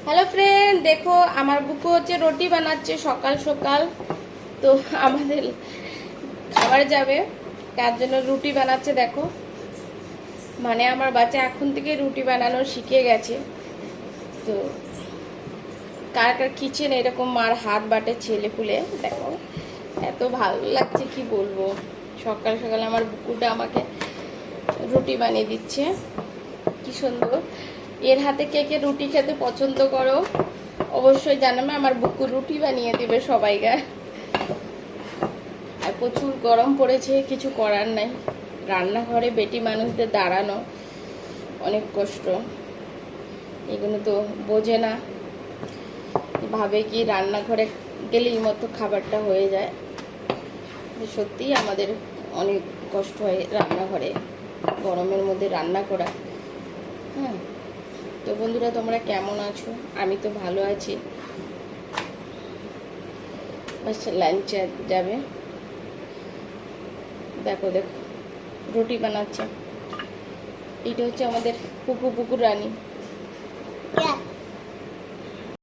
Hello friend, দেখো আমার বুকু হচ্ছে রুটি বানাচ্ছে সকাল সকাল। তো আমাদের খাবার যাবে, তার জন্য রুটি বানাচ্ছে। দেখো, মানে আমার বাচ্চা এখন থেকে রুটি বানানো শিখে গেছে। তো কার কার কিচেন এরকম মার হাত বাটে ছেলে পুলে, দেখো এত ভালো লাগছে কি বলবো। সকাল সকাল আমার বুকুটা আমাকে রুটি বানিয়ে দিচ্ছে, কি সুন্দর। এর হাতে কে কে রুটি খেতে পছন্দ করো অবশ্যই জানাবে, আমার বুকু রুটি বানিয়ে দেবে সবাইকে। আর প্রচুর গরম পড়েছে, কিছু করার নাই। রান্নাঘরে বেটি মানুষদের দাঁড়ানো অনেক কষ্ট, এগুলো তো বোঝে না, ভাবে কি রান্নাঘরে গেলেই মতো খাবারটা হয়ে যায়। সত্যিই আমাদের অনেক কষ্ট হয় রান্নাঘরে গরমের মধ্যে রান্না করা। হ্যাঁ, তো বন্ধুরা তোমরা কেমন আছো? আমি তো ভালো আছি। আচ্ছা, লাঞ্চে যাবে। দেখো দেখো রুটি বানাচ্ছে। এটা হচ্ছে আমাদের পুকুর রানী।